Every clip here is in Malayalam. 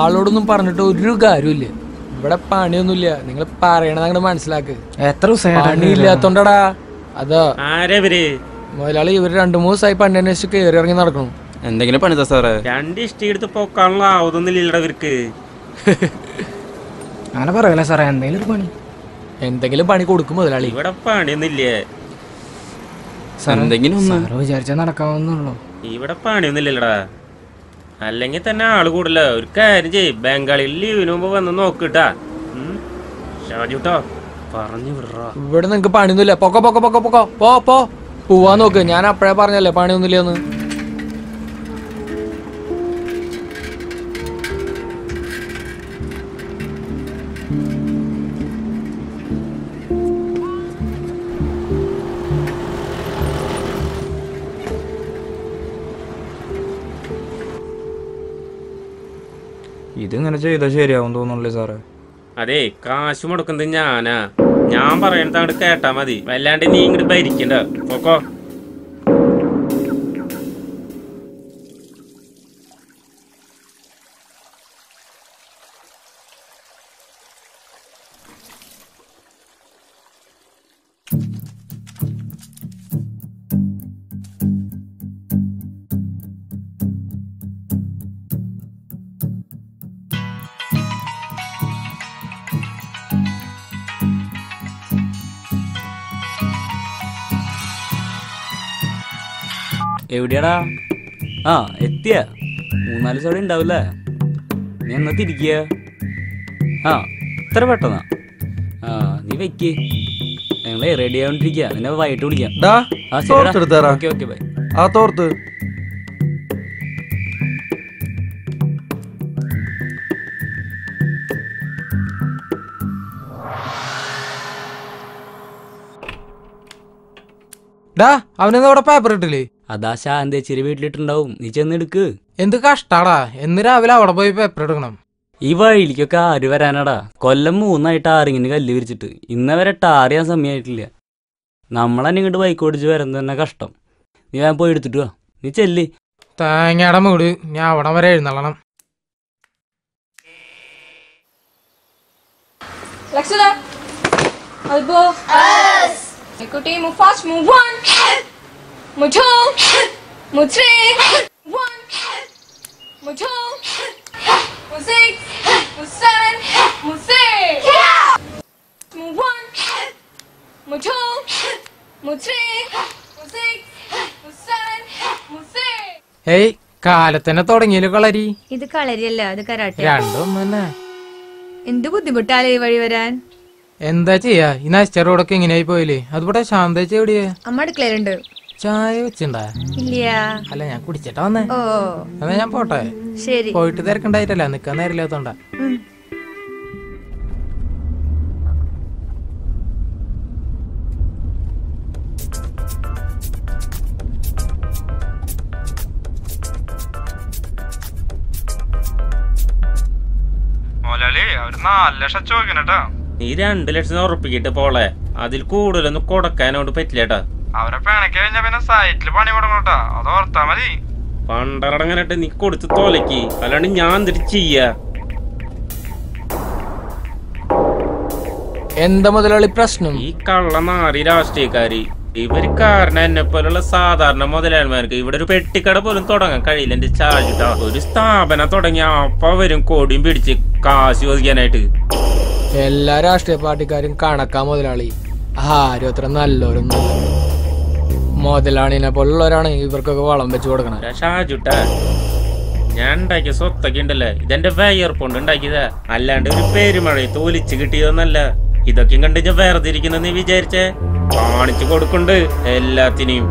ആളോടൊന്നും പറഞ്ഞിട്ട് ഒരു കാര്യമില്ല. ഇവിടെ പണിയൊന്നുമില്ല. നിങ്ങൾ പറയണത് അങ്ങോട്ട് മനസ്സിലാക്ക്. എത്ര പണിയില്ലാത്തോണ്ടടാ. അതാ മുതലാളി ഇവര് 2-3 ദിവസമായി പണി അന്വേഷിച്ച് കയറി ഇറങ്ങി നടക്കണം. എന്തെങ്കിലും പണിതാ സാറേ? 2 ഇഷ്ടി എടുത്ത് പൊക്കാനുള്ള ആവുന്നില്ലടാ ഇവർക്ക്. അങ്ങനെ പറയല്ലേ സാറേ, എന്തെങ്കിലും പണി കൊടുക്കും മുതലാളി. ഇവിടെ പണിയൊന്നുമില്ലേ? വിചാരിച്ചാൽ നടക്കാവുന്നുള്ളൂ. ഇവിടെ പണിയൊന്നുമില്ലടാ. അല്ലെങ്കിൽ തന്നെ ആള് കൂടില്ല. ഒരു കാര്യം ചെയ്യ്, ബംഗാളിൽ ലീവിന് മുമ്പ് വന്ന് നോക്കിട്ടാ. ഷാജുട്ടോ പറഞ്ഞു വിടറാ. ഇവിടെ നിങ്ങക്ക് പണിയൊന്നുമില്ല. പൊക്കോ പോവാൻ നോക്ക്. ഞാൻ അപ്പഴേ പറഞ്ഞല്ലേ പണിയൊന്നുമില്ലെന്ന്. ഇതിങ്ങനെ ചെയ്താൽ ശരിയാവും തോന്നുന്നില്ലേ സാറേ? അതെ, കാശ് മുടക്കുന്നത് ഞാനാ. ഞാൻ പറയണത് അങ്ങോട്ട് കേട്ടാ മതി. വല്ലാണ്ട് നീ ഇങ്ങോട്ട് ഭരിക്കണ്ട. പോക്കോ. എവിടെയാടാ? ആ എത്തിയ 3-4 ദിവസം ഉണ്ടാവില്ലേ? നീ എന്നാ തിരിക്കുക? ആ ഇത്ര പെട്ടെന്നാ? ആ നീ വെക്ക്, ഞങ്ങളെ റെഡി ആയിക്കൊണ്ടിരിക്കുക. നിന്നെ വൈകിട്ട് വിളിക്കാം. Okay okay bye. ആ തോർത്ത് അവനെന്താ അവിടെ പേപ്പർ ഇട്ടില്ലേ? അതാ ശാന്തേച്ചിരി വീട്ടിലിട്ടുണ്ടാവും. നീ ചെന്നെടുക്ക്. എന്ത് കഷ്ടാടാ. എന്ന് രാവിലെ അവിടെ പോയി പേപ്പർ എടുക്കണം. ഈ വഴിയിലേക്കൊക്കെ ആര് വരാനാടാ? കൊല്ലം 3 ടാറിങ്ങിന് കല്ല് വിരിച്ചിട്ട് ഇന്നവരെ ടാർ ചെയ്യാൻ സമയമായിട്ടില്ല. നമ്മളെന്നെ ഇങ്ങോട്ട് ബൈക്ക് ഓടിച്ച് വരുന്നത് തന്നെ കഷ്ടം. നീ ഞാൻ പോയി എടുത്തിട്ട് വാ. നീ ചെല്ലി. തേങ്ങയുടെ മൂട്. ഞാൻ അവിടെ വരെ എഴുന്നള്ളണം. Écoutez, move fast, move 1, move 2, move 3, 1, move 2, move 6, move 7, move 6, move 1, move 2, move 3, move 6, move 7, move 6. ഏയ് കാലത്തന്നെ തുടങ്ങിയല്ലോ കളരി. ഇത് കളരിയല്ല, അത് കരാട്ടെ. രണ്ടും തന്നെ. എന്ത് ബുദ്ധിമുട്ടാലേ ഈ വഴി വരാൻ. എന്താ ചെയ്യാ, ഈ നശിച്ച റോഡൊക്കെ എങ്ങനെയായി പോയില്ലേ? അതുപോലെ ശാന്തേച്ചി എവിടെയാ? അമ്മ അടുക്കളയിലുണ്ട്. ചായ വെച്ചിണ്ടാ? ഇല്ല. അല്ല ഞാൻ കുടിച്ചിട്ടാ വന്നേ. ഓ എന്നാ ഞാൻ പോട്ടെ. ശരി. പോയിട്ട് തിരക്കണ്ടായിട്ടല്ല, നിക്കാൻ നേരില്ലാത്തോണ്ടാ. അവര് 4 ലക്ഷം ചോദിക്കണേട്ടാ. നീ 2 ലക്ഷം ഉറപ്പിക്കിട്ട് പോളെ. അതിൽ കൂടുതലൊന്നും കൊടുക്കാനോട് പറ്റില്ലേട്ടാ. അവരെ പിണക്ക് കഴിഞ്ഞാ പിന്നെ സൈറ്റില് പണി കൊടുക്കണോട്ടാ. അത് ഓർത്താ മതി. പണ്ടറടങ്ങാനായിട്ട് നീ കൊടുത്ത് തോലക്ക്. അല്ലാണ്ട് ഞാൻ എന്തിട്ട് ചെയ്യാ? എന്താ മുതലാളി പ്രശ്നം? ഈ കള്ള നാറി രാഷ്ട്രീയക്കാര് ഇവര് കാരണം എന്നെ പോലുള്ള സാധാരണ മുതലാളിമാർക്ക് ഇവിടെ ഒരു പെട്ടിക്കട പോലും തുടങ്ങാൻ കഴിയില്ല. എന്റെ ചാജിട്ടാ. ഒരു സ്ഥാപനം തുടങ്ങിയ അപ്പ വരും കോടിയും പിടിച്ച് കാശ് ചോദിക്കാനായിട്ട്. എല്ലാ രാഷ്ട്രീയ പാർട്ടിക്കാരും കണക്കാ മുതലാളി. ആരും അത്ര നല്ലവരൊന്നും. മുതലാളിനെ പോലുള്ളവരാണ് ഇവർക്കൊക്കെ വളം വെച്ച് കൊടുക്കണം. ഷാജുട്ടാ, ഞാൻ ഉണ്ടാക്കിയ സ്വത്തൊക്കെ ഉണ്ടല്ലേ, ഇതെന്റെ വയർപ്പുണ്ട് ഉണ്ടാക്കിയതാ. അല്ലാണ്ട് ഒരു പെരുമഴ തോലിച്ച് കിട്ടിയതൊന്നല്ല. ഇതൊക്കെ കണ്ട് ഞാൻ വേറെ ഇരിക്കുന്ന നീ വിചാരിച്ചേ? കാണിച്ചു കൊടുക്കുന്നുണ്ട് എല്ലാത്തിനെയും.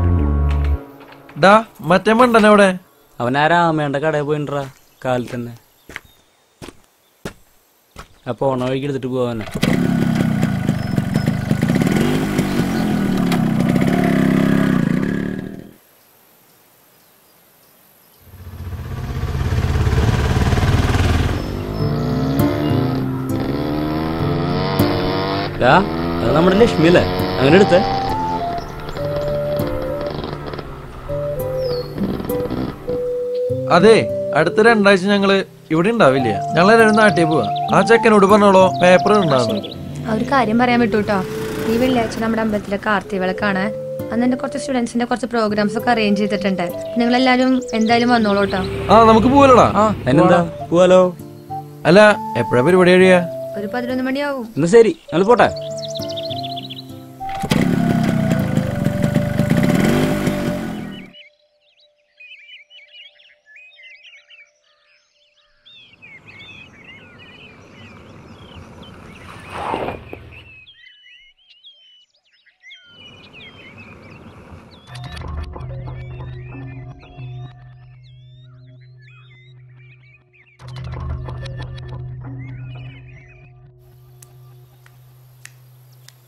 മറ്റേ മണ്ടനെവിടെ? അവൻ ആ രാമേണ്ട കടയിൽ പോയിട്ടാ കാലത്ത് തന്നെ. അപ്പൊ ഓണ വഴിക്ക് എടുത്തിട്ട് പോവാനാ. അത് നമ്മുടെ ലക്ഷ്മി അല്ലേ? അങ്ങനെ എടുത്തേ. അതെ, അടുത്ത 2 ആഴ്ച ഞങ്ങള് ഇവിടെ ഉണ്ടാവില്ല. ഞങ്ങളെല്ലാവരും നാട്ടിൽ പോവാ. ആ ചെക്കനോട് പറഞ്ഞോളോ പേപ്പർ ഉണ്ടാവും. ഒരു കാര്യം പറയാൻ വിട്ടൂട്ടോ. ഈ വെള്ളിയാഴ്ച നമ്മുടെ അമ്പലത്തിലെ കാർത്തിക വിളക്കാണ്. അന്ന് എന്റെ കുറച്ച് സ്റ്റുഡൻസിന്റെ കുറച്ച് പ്രോഗ്രാംസ് ഒക്കെ അറേഞ്ച് ചെയ്തിട്ടുണ്ട്. നിങ്ങൾ എല്ലാരും എന്തായാലും വന്നോളൂട്ടോ. ആ നമുക്ക് പോവാലോടാ. പോവാലോ. അല്ല എപ്പോഴാ പരിപാടി കഴിയാ? ഒരു 11 മണിയാവും. എന്നാ ശരി, ഞങ്ങൾ പോട്ടെ.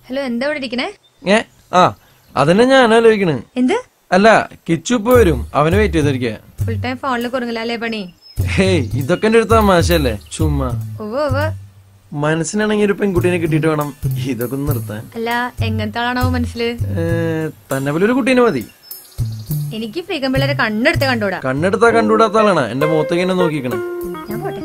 ഹലോ, എന്താ ഇവിടെ ഇരിക്കണേ? അതന്നെ ഞാൻ ആലോചിക്കണ്. എന്ത്? അല്ല കിച്ചു ഇപ്പൊ വരും, അവന് വെയിറ്റ് ചെയ്തിരിക്ക. ഫുൾ ടൈം ഫോണിൽ കുറുങ്ങലല്ലേ പണി? ഹേയ് ഇതൊക്കെ എന്റെ ഒരു തമാശല്ലേ, ചുമ്മാ. ഓ മനസ്സിനാണെങ്കിൽ ഒരു പെൺകുട്ടീനെ കിട്ടിയിട്ട് വേണം ഇതൊക്കെ ഒന്ന് നിർത്താൻ. അല്ല എങ്ങനത്തെ ആളാണോ മനസ്സില്? തന്നെ പോലെ ഒരു കുട്ടീനെ മതി. എനിക്ക് ഫ്രീകം പിള്ളേരെ കണ്ണെടുത്ത് കണ്ടൂടാ. കണ്ണെടുത്താ കണ്ടുകൂടാത്ത ആളാണ് എന്റെ മുഖത്തേക്ക് എന്നെ നോക്കിക്കണേ. ഞാൻ പോട്ടെ.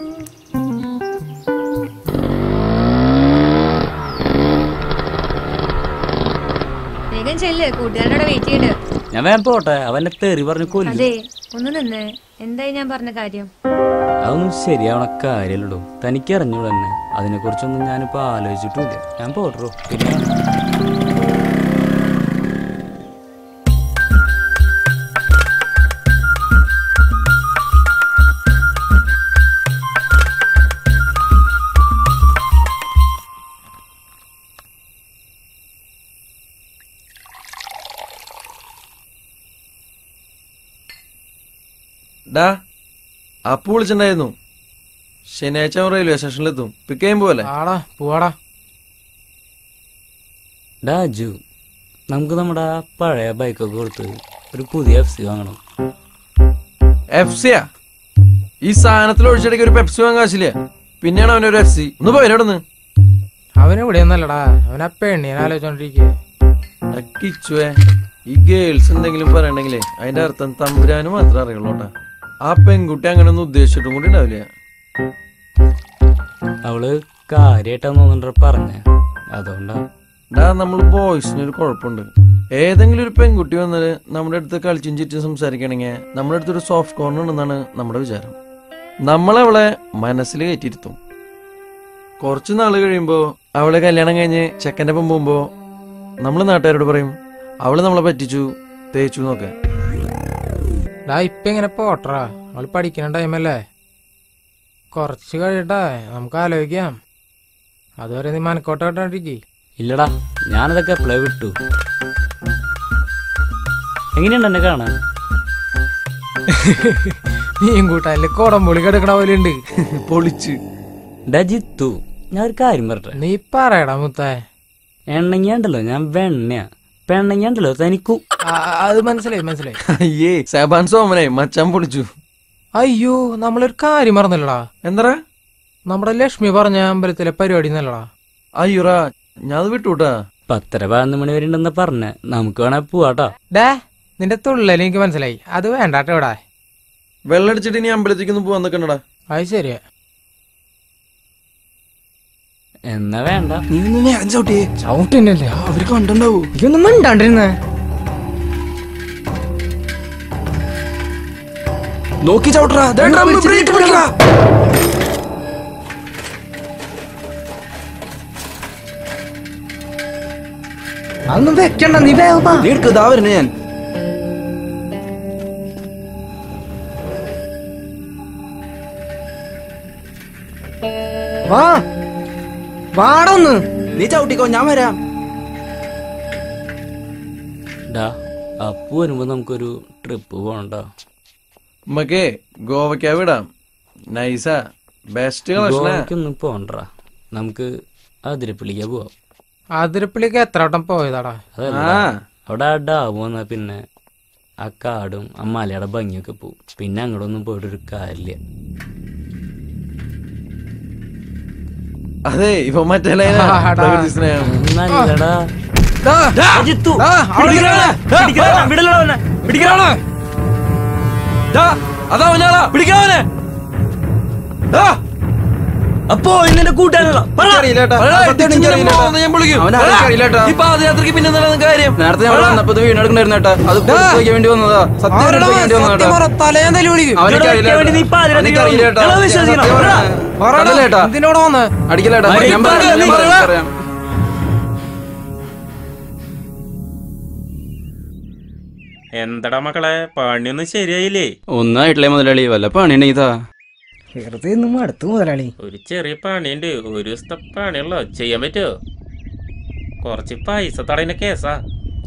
വേഗം ചെല്ല്, കൂട്ടുകാരനോട് വെയിറ്റ് ചെയ്യണ്ട്. ഞാൻ വേഗം പോട്ടെ, അവന്റെ തെറി പറഞ്ഞു കൊല്ലും. അതെ, ഒന്ന് നിന്ന്. എന്തായി ഞാൻ പറഞ്ഞ കാര്യം? അതൊന്നും ശരിയാവണ കാര്യമല്ലോ. തനിക്ക് അറിഞ്ഞൂടെ തന്നെ. അതിനെ കുറിച്ചൊന്നും ഞാനിപ്പോ ആലോചിച്ചിട്ടില്ല. ഞാൻ പോട്ടോ. പിന്നെ അപ്പു വിളിച്ചിട്ടുണ്ടായിരുന്നു. ശനിയാഴ്ച റെയിൽവേ സ്റ്റേഷനിലെത്തും. പിക്ക് ചെയ്യുമ്പോ പോലെ പോവാടാ. ഡാജു, നമുക്ക് നമ്മുടെ പഴയ ബൈക്കൊക്കെ കൊടുത്ത് ഒരു പുതിയ FC വാങ്ങണം. എഫ്സിയാ? ഈ സാധനത്തിൽ ഒഴിച്ചിടയ്ക്ക് ഒരു പെപ്സി വാങ്ങാൻ കാശില്ല. പിന്നെയാണ് അവനൊരു FC. ഒന്ന് പോയിടന്ന്. അവനെവിടെ ഒന്നല്ലടാ, അവനാ പെണ്ണിനെ ആലോചിച്ചോണ്ടിരിക്കേ. കിച്ചുവേ, ഈ ഗേൾസ് എന്തെങ്കിലും പറയണെങ്കിലേ അതിന്റെ അർത്ഥം തമ്പുരാന് മാത്രമേ അറിയുള്ളൂട്ടാ. ആ പെൺകുട്ടി അങ്ങനെ ഒന്നും ഉദ്ദേശിച്ചിട്ടും കൂടി ഉണ്ടാവില്ല. അവള് കാര്യായിട്ടാന്ന് തോന്നുന്നുണ്ട് പറഞ്ഞ. അതുകൊണ്ടാ നമ്മൾ ബോയ്സിനൊരു കുഴപ്പമുണ്ട്. ഏതെങ്കിലും ഒരു പെൺകുട്ടി വന്നത് നമ്മുടെ അടുത്ത് കളിച്ചും ചിറ്റും സംസാരിക്കണെങ്കിൽ നമ്മുടെ അടുത്തൊരു സോഫ്റ്റ് കോർണർ ഉണ്ടെന്നാണ് നമ്മുടെ വിചാരം. നമ്മളവളെ മനസ്സിൽ കയറ്റിയിരുത്തും. കുറച്ചു നാള് കഴിയുമ്പോ അവളെ കല്യാണം കഴിഞ്ഞ് ചെക്കൻ്റെ ഒപ്പം പോകുമ്പോ നമ്മള് നാട്ടുകാരോട് പറയും അവള് നമ്മളെ പറ്റിച്ചു, തേച്ചു എന്നൊക്കെ. ഇപ്പൊ ഇങ്ങനെ പോട്ടറാ, അവള് പഠിക്കുന്ന ടൈമല്ലേ. കുറച്ച് കഴിയട്ടെ, നമുക്ക് ആലോചിക്കാം. അതുവരെ നീ മനക്കോട്ടോണ്ടിരിക്കേ. ഇല്ലടാ, ഞാനതൊക്കെ എപ്പോഴേ വിട്ടു. എങ്ങനെയുണ്ട് എന്നെ കാണാൻ? നീയും കൂട്ടാനില് കോടംപൊളി കിടക്കണ പോലെ ഉണ്ട്. പൊളിച്ച്. ജിത്തു, ഞാൻ ഒരു കാര്യം പറട്ടെ. നീ പറയടാ മുത്തേ. എണ്ണങ്ങണ്ടല്ലോ, ഞാൻ വെണ്ണയാ. പെണ്ണങ്ങണ്ടല്ലോ തനിക്കു. അത് മനസ്സിലായി. അയ്യേ സബാൻ സോമനെ മച്ചാൻ പൊളിച്ചു. അയ്യോ, നമ്മളൊരു കാര്യം മറന്നല്ലടാ. എന്താ? നമ്മുടെ ലക്ഷ്മി പറഞ്ഞ അമ്പലത്തിലെ പരിപാടി നല്ലടാ. അയ്യോറാ, ഞാൻ അത് വിട്ടൂട്ടാ. 10-11 മണി വരെ ഉണ്ടെന്ന് പറഞ്ഞ. നമുക്ക് വേണേ പോവാട്ടോ. നിന്റെ തുള്ളല് എനിക്ക് മനസ്സിലായി. അത് വേണ്ടാട്ടോ ഇവിടെ. വെള്ളടിച്ചിട്ട് ഇനി അമ്പലത്തേക്കൊന്നും പോവാൻ നിക്കണ്ടടാ. അത് ശരിയാ. എന്നാ വേണ്ട. ചവിട്ടിന്നല്ലേ അവര് കണ്ടുണ്ടാവൂ. ഇതൊന്നും മിണ്ടാണ്ടിരുന്നേ. നോക്കി ചവിട്ടറാ. അതൊന്നും വെക്കണ്ട, നീ വേഗം ഞാൻ. വാടൊന്ന് നീ ചവിട്ടിക്കോ, ഞാൻ വരാം. അപ്പു വരുമ്പോ നമുക്കൊരു ട്രിപ്പ് പോകണ്ടോ? നമുക്കേ ഗോവയ്ക്കാ വിടാം. നൈസാ, ബെസ്റ്റ് ഗോവയ്ക്കൊന്നും പോകണ്ട. നമുക്ക് അതിരപ്പള്ളിക്കാ പോവാം. അതിരപ്പള്ളിക്ക് എത്ര വട്ടം പോയതാടാ. അവിടെ ആ ഡാം വന്നാ പിന്നെ ആ കാടും ആ മലയുടെ ഭംഗിയൊക്കെ പോവും. പിന്നെ അങ്ങോട്ടൊന്നും പോയിട്ടൊരു കാര്യമില്ല. അതെ, ഇപ്പൊ മറ്റേ നല്ലടാ. അതാ അവനാളാ, പിടിക്കാവനെ. അപ്പോ ഇന്നെ കൂട്ടാനുള്ള ഞാൻ വിളിക്കും. അവനറിയില്ലേട്ടാ. ഈ പാദയാത്രക്ക് പിന്നെ എന്താണ് കാര്യം? നേരത്തെ ഞാൻ വന്നപ്പോ ഇത് വീണെടുക്കണ്ടായിരുന്നേട്ടാ. അത് ചോദിക്കാൻ വേണ്ടി വന്നതാ. സത്യം വേണ്ടി വന്നതാ. തലേന്തലി വിളിക്കും. എന്തിനോട് വന്ന് അടിക്കലേട്ടാ. ഞാൻ പറയാം. എന്തടാ മക്കളെ, പണിയൊന്നും ശരിയായില്ലേ? ഒന്നായിട്ടില്ലേ മുതലാളി, വല്ല പണിയുണ്ടെങ്കിൽ ഇതാ. വെറുതെ ഒന്നും അടുത്തു മുതലാളി. ഒരു ചെറിയ പണിയുണ്ട്, ഒരു ദിവസത്തെ പണിയുള്ളോ, ചെയ്യാൻ പറ്റുമോ? കുറച്ച് പൈസ തടയുന്ന കേസാ.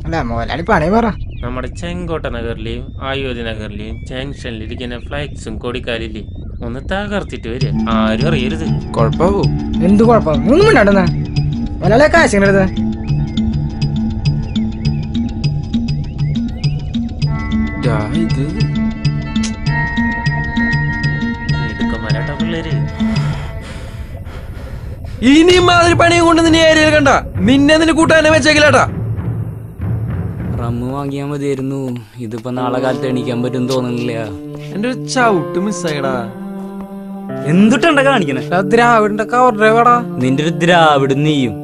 അല്ല മുതലാളി പണി പറ. നമ്മുടെ ചെങ്കോട്ട നഗറിലെയും അയോധ്യ നഗറിലെയും ജംഗ്ഷനിലിരിക്കുന്ന ഫ്ലൈറ്റ്സും കൊടിക്കാലില്ലേ, ഒന്ന് തകർത്തിട്ട് വരിക, ആരും അറിയരുത്. കൊഴപ്പാവൂ? എന്ത് കുഴപ്പം? ഒന്നും മിണ്ടാണ്ടെന്നാ മുതലാളി കാശിങ്ങടുത്ത്. ഇത് എടുക്കന്മാരാട്ടാ പിള്ളേര്. ഇനി മാതിരി പണിയും കൊണ്ട് നിന്നെ ഏരിയയിൽ കണ്ട നിന്നെ കൂട്ടാനെ വെച്ചേക്കില്ലാട്ടാ. റമ്മ് വാങ്ങിയാ മതിയായിരുന്നു. ഇതിപ്പോ നാളെ കാലത്ത് എണീക്കാൻ പറ്റും തോന്നുന്നില്ല. എന്റെ ഒരു ചവിട്ട് മിസ്സായിടാ. എന്തുട്ടണ്ട കാണിക്കണേ? ദ്രാവിഡിന്റെ കവർ ഡ്രൈവറാ. നിന്റെ ഒരു ദ്രാവിഡ് നീയും.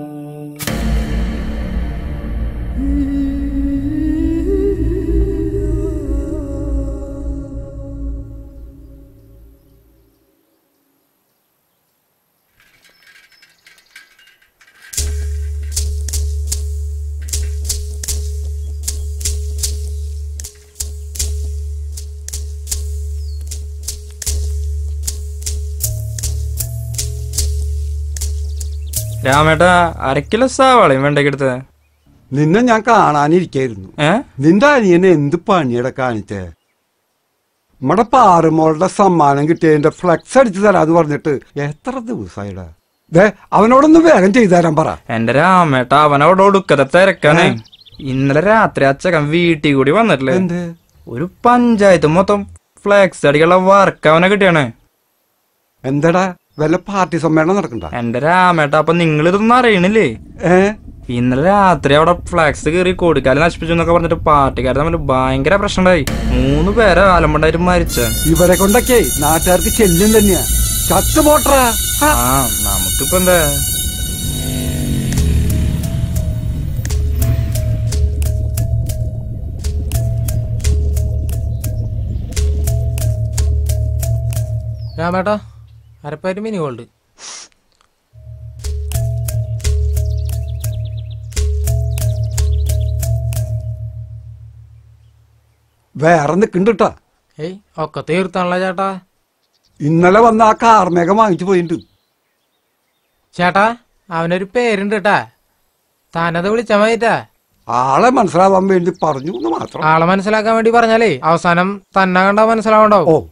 രാമേട്ടാ, അരക്കിലോ സവാളയും വെണ്ടയ്ക്കെടുത്ത്. നിന്നെ ഞാൻ കാണാനിരിക്കായിരുന്നു. നിന്റെ അനിയനെ എന്ത് പണിയുടെ കാണിച്ചേ? നമ്മുടെ പാറുമോളുടെ സമ്മാനം കിട്ടിയതിന്റെ ഫ്ലെക്സ് അടിച്ചു തരാന്ന് പറഞ്ഞിട്ട് എത്ര ദിവസമായിടാ. അവനോടൊന്ന് വേഗം ചെയ്തു തരാൻ പറ. എന്റെ രാമേട്ടാ, അവനവിടെ ഒടുക്കത്തെ തിരക്കാണ്. ഇന്നലെ രാത്രി അച്ചക്കൻ വീട്ടിൽ കൂടി വന്നിട്ടില്ലേ? ഒരു പഞ്ചായത്ത് മൊത്തം ഫ്ലെക്സ് അടിക്കുള്ള വർക്ക് അവനെ കിട്ടിയാണ്. എന്താടാ, വല്ല പാർട്ടി സമ്മേളനം നടക്കണ്ട? എന്റെ രാമേട്ടാ, അപ്പൊ നിങ്ങൾ ഇതൊന്നും അറിയണില്ലേ? ഇന്നലെ രാത്രി അവിടെ ഫ്ലാക്സ് കയറി കൊടുക്കാല് നശിപ്പിച്ചു എന്നൊക്കെ പറഞ്ഞിട്ട് പാർട്ടിക്കാർ തമ്മിൽ ഭയങ്കര പ്രശ്നമുണ്ടായി. 3 പേരെ ആലമ്പണ്ടായിട്ട് മരിച്ച. ഇവരെ കൊണ്ടൊക്കെ നാട്ടുകാർക്ക് ചെല്ലും തന്നെയാ. ചത്തു പോട്ടറാ. നമുക്കിപ്പോ എന്താ? രാമേട്ടാ, അരപ്പായിട്ട് മിനി ഗോൾഡ്. വേറെ നിക്കണ്ടാ. ഏയ് ഒക്കെ തീർത്താണല്ലോ ചേട്ടാ. ഇന്നലെ വന്ന ആ കാർമേഘം വാങ്ങിച്ചു പോയിട്ടുണ്ട്. ചേട്ടാ, അവനൊരു പേരുണ്ട് കേട്ടാ. താനത് വിളിച്ചാ മതിട്ടാ. ആളെ മനസ്സിലാവാൻ വേണ്ടി പറഞ്ഞു എന്ന് മാത്രം. ആളെ മനസ്സിലാക്കാൻ വേണ്ടി പറഞ്ഞാലേ അവസാനം തന്നെ കണ്ടാ മനസ്സിലാവണ്ടാവും.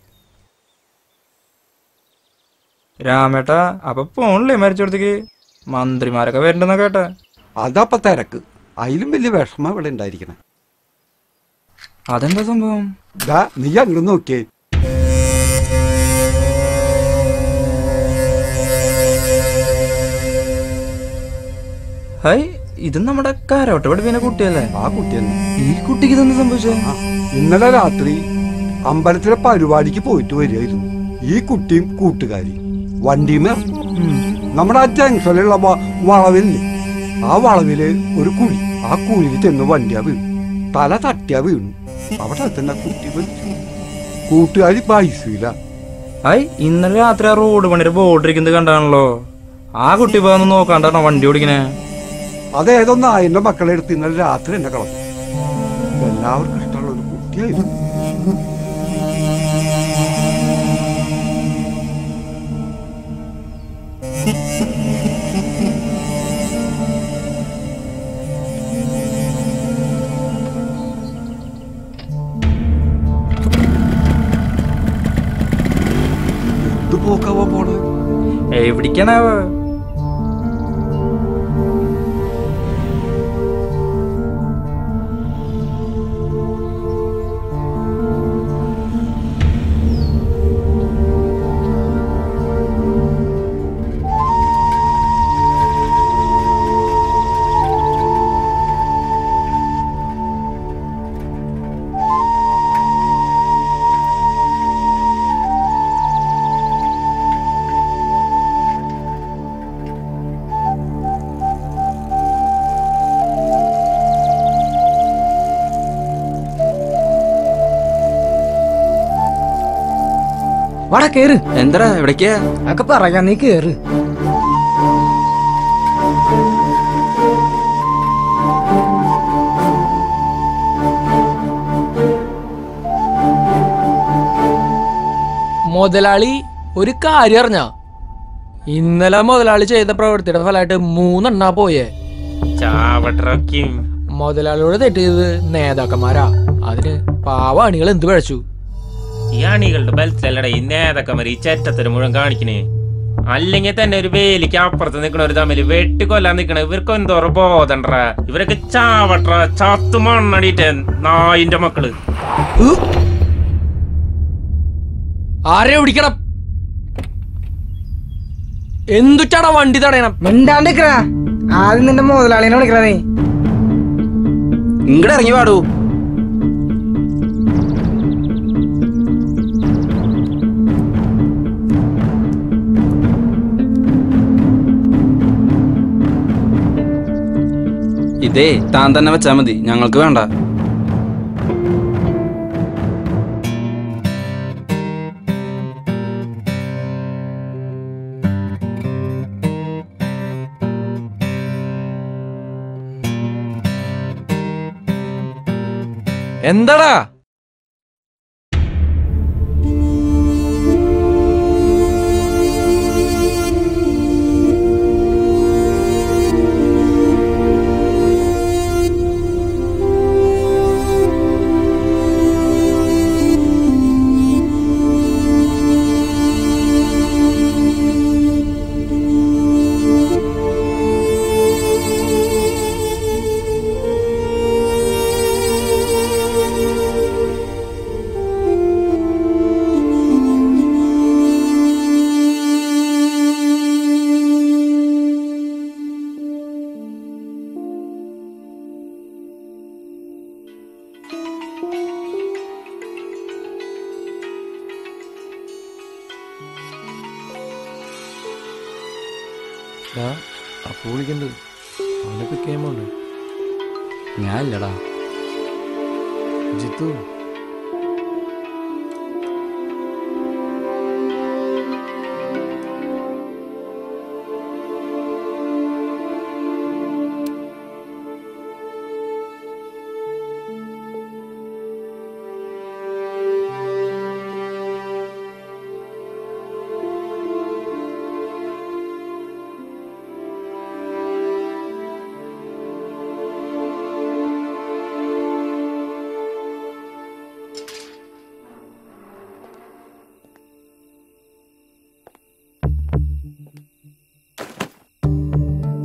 രാമേട്ടാ, അപ്പൊ പോണില്ലേ മരിച്ചോടത്തേക്ക്? മന്ത്രിമാരൊക്കെ വരണ്ടെന്ന കേട്ടെ. അതപ്പൊ തിരക്ക്. അതിലും വലിയ വിഷമം ഇവിടെ ഉണ്ടായിരിക്കണേ. അതെന്താ സംഭവം? നീ അങ്ങോട്ട് നോക്കിയേ. ഹൈ, ഇത് നമ്മുടെ കാരോട്ട പഠിപ്പിക്കുന്ന കുട്ടിയല്ലേ? ആ കുട്ടിയല്ലേ. ഈ കുട്ടിക്ക് ഇതെന്താ സംഭവിച്ചേ? ഇന്നലെ രാത്രി അമ്പലത്തിലെ പരിപാടിക്ക് പോയിട്ട് വരികയായിരുന്നു ഈ കുട്ടിയും കൂട്ടുകാരി. വണ്ടിമേ നമ്മുടെ ആ ജംഗ്ഷനിലുള്ള വളവില്ലേ, ആ വളവില് ഒരു കുഴി. ആ കുഴിയിൽ ചെന്ന് വണ്ടിയാ വീണു. തല തട്ടിയാ വീണു. അവിടെ തന്നെ കുട്ടി മരിച്ചു. കൂട്ടുകാരി പൈസയില്ല. ഹൈ, ഇന്നലെ രാത്രി ആ റോഡ് പണിയുടെ ബോർഡ് ഇരിക്കുന്നത് കണ്ടാണല്ലോ. ആ കുട്ടി പോയൊന്ന് നോക്കാണ്ടാണോ വണ്ടി ഓടിക്കണേ? അതേതൊന്നും ആയിരം മക്കളെ എടുത്ത് ഇന്നലെ രാത്രി എന്നെ കളഞ്ഞു. എല്ലാവർക്കും ഇഷ്ടമുള്ള ഒരു കുട്ടിയായിരുന്നു. എന്ത് പോക്കാവാ പോണേ? എവിടേക്കാണാവോ? വാടാ കേറ്. എന്താ എവിടേക്കാ? അതൊക്കെ പറയാ, നീ കേറ്. മുതലാളി ഒരു കാര്യം അറിഞ്ഞ? ഇന്നലെ മുതലാളി ചെയ്ത പ്രവൃത്തിയുടെ ഫലമായിട്ട് 3 എണ്ണ പോയേ. ചാവട്രക്കും മുതലാളിയോട് തെറ്റിയത് നേതാക്കന്മാരാ. അതിന് പാവ അണികൾ എന്ത് പഴച്ചു? ഈ അണികളുടെ ബലത്തിലല്ലട ഈ നേതാക്കന്മാർ ഈ ചെറ്റത്തിന് മുഴുവൻ കാണിക്കണേ. അല്ലെങ്കിൽ തന്നെ ഒരു വേലിക്ക് അപ്പുറത്ത് നിക്കണവര് തമ്മിൽ വെട്ടിക്കൊല്ലാൻ നിക്കണ ഇവർക്ക് എന്തോരം ബോധണ്ട. ഇവരൊക്കെ ചാവട്ര, ചത്തു മണ്ണടിയിട്ട് നായിന്റെ മക്കള്. ആരെ പിടിക്കണം? എന്തുട്ടാടാ വണ്ടി തടയണം? മിണ്ടാണ്ടിക്കറ. ആദ്യം നിന്റെ മുതലാളിനെ വിളിക്കണേ. ഇങ്ങടെ ഇറങ്ങി പാടൂ. ഇതേ താൻ തന്നെ വെച്ചാ മതി, ഞങ്ങൾക്ക് വേണ്ട. എന്താടാ? അപ്പോ വിളിക്കണ്ട്. അവനൊക്കെ കേമുണ്ട്. ഞാൻ ഇല്ലടാ. ജിത്തു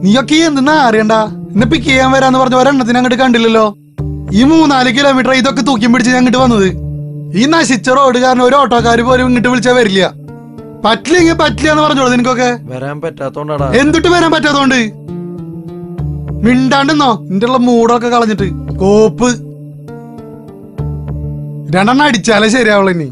നീയൊക്കെ എന്തെന്നാ അറിയണ്ട. ഇന്ന് പിക്ക് ചെയ്യാൻ വരാന്ന് പറഞ്ഞ ഒരെണ്ണത്തിന് അങ്ങോട്ട് കണ്ടില്ലല്ലോ. ഈ 3-4 കിലോമീറ്റർ ഇതൊക്കെ തൂക്കി പിടിച്ച് ഞാൻ അങ്ങോട്ട് വന്നത്. ഈ നശിച്ച റോഡ് കാരണം ഒരു ഓട്ടോക്കാര് പോലും ഇങ്ങോട്ട് വിളിച്ചാൽ വരില്ല. പറ്റില്ലെങ്കിൽ പറ്റില്ല എന്ന് പറഞ്ഞോളൂ. നിനക്കൊക്കെ വരാൻ പറ്റാത്തോണ്ടാടാ. എന്തിട്ട് വരാൻ പറ്റാത്തോണ്ട്? മിണ്ടാണ്ടെന്നോ നിന്റെ ഉള്ള മൂടൊക്കെ കളഞ്ഞിട്ട് കോപ്പ് 2 എണ്ണം അടിച്ചാലേ ശരിയാവുള്ളൂ. ഇനി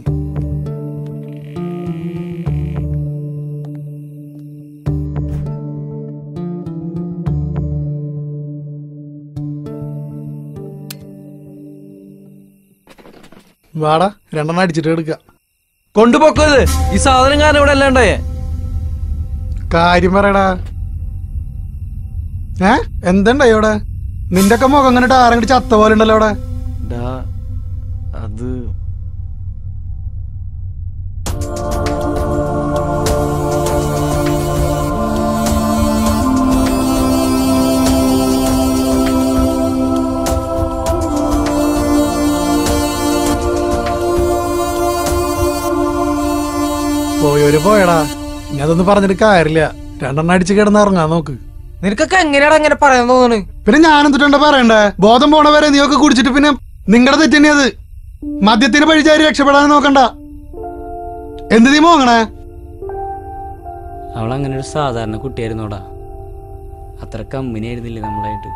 വാടാ, 2 എണ്ണം അടിച്ചിട്ട് എടുക്ക. കൊണ്ടുപോക്കത്. ഈ സാധനം കാരണം ഇവിടെ അല്ലാണ്ടേ. കാര്യം പറയടാ. എന്തുണ്ടായി അവിടെ? നിന്റെ ഒക്കെ മുഖം കണ്ടിട്ട് ആരെങ്കിലും ചത്ത പോലെ ഉണ്ടല്ലോ അവിടെ. അത് പോയൊരു പോയടാ. ഇനി അതൊന്നും പറഞ്ഞിട്ട് കാര്യമില്ല. 2 എണ്ണം അടിച്ച് കിടന്ന് ഇറങ്ങാൻ നോക്ക്. നിനക്കൊക്കെ എങ്ങനെയാടാ അങ്ങനെ പറയാൻ തോന്നുന്നു? പിന്നെ ഞാൻ എന്തിട്ടാ പറയണ്ടേ? ബോധം പോണ വരെ നീയൊക്കെ കുടിച്ചിട്ട് പിന്നെ നിങ്ങളുടെ തെറ്റന്നെ അത്. മദ്യത്തിന് പഴിച്ചാരി രക്ഷപ്പെടാൻ നോക്കണ്ട. എന്ത് നീ മോങ്ങണേ? അവളങ്ങനെ ഒരു സാധാരണ കുട്ടിയായിരുന്നോടാ. അത്ര കമ്പനി ആയിരുന്നില്ലേ നമ്മളായിട്ട്.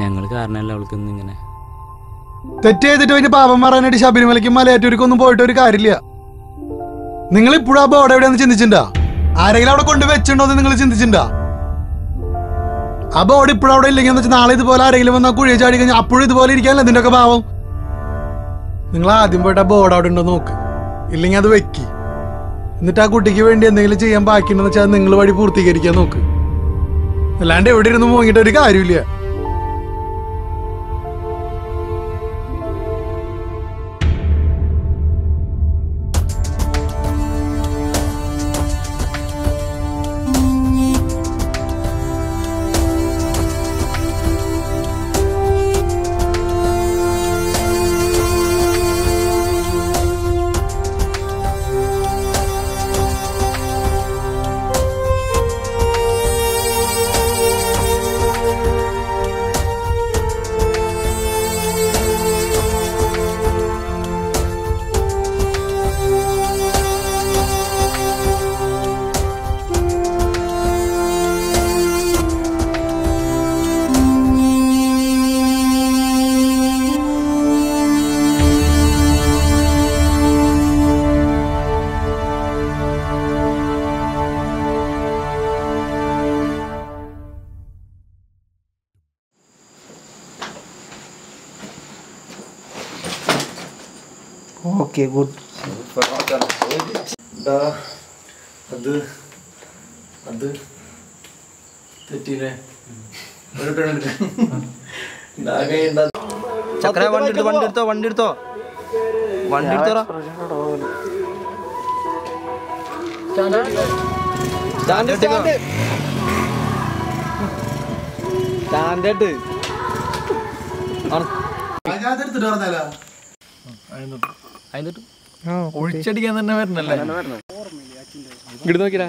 ഞങ്ങൾ കാരണമല്ല അവൾക്ക് ഇങ്ങനെ തെറ്റ് ചെയ്തിട്ട് വലിയ പാപം പറയാനായിട്ട് ശബരിമലയ്ക്കും മലയാറ്റൂർക്കൊന്നും പോയിട്ട് ഒരു കാര്യമില്ല. നിങ്ങൾ ഇപ്പോഴും ആ ബോർഡ് എവിടെയാന്ന് ചിന്തിച്ചിട്ടുണ്ടാ? ആരെങ്കിലും അവിടെ കൊണ്ട് വെച്ചിട്ടുണ്ടോന്ന് നിങ്ങൾ ചിന്തിച്ചിട്ടുണ്ടാ? ആ ബോർഡ് ഇപ്പോഴും അവിടെ ഇല്ലെങ്കിൽ എന്ന് വെച്ചാൽ നാളെ ഇതുപോലെ ആരെങ്കിലും വന്നാൽ കുഴിയെ ചാടി കഴിഞ്ഞാൽ അപ്പോഴും ഇതുപോലെ ഇരിക്കാനല്ല ഇതിന്റെ ഒക്കെ പാവം. നിങ്ങൾ ആദ്യം പോയിട്ട് ആ ബോർഡ് അവിടെ ഉണ്ടോ നോക്ക്. ഇല്ലെങ്കിൽ അത് വെക്കി. എന്നിട്ട് ആ കുട്ടിക്ക് വേണ്ടി എന്തെങ്കിലും ചെയ്യാൻ ബാക്കിയുണ്ടെന്ന് വെച്ചാൽ നിങ്ങൾ വഴി പൂർത്തീകരിക്കാൻ നോക്ക്. അല്ലാണ്ട് എവിടെ ഇരുന്ന് മോങ്ങിയിട്ട് ഒരു കാര്യമില്ല. Okay good. അത് തെറ്റിയില്ലേ? ചക്ര വണ്ടി എടുത്തോ ഒഴിച്ചടിക്കാൻ തന്നെ വരണല്ലേ? ഇങ്ങോട്ട് നോക്കിയാ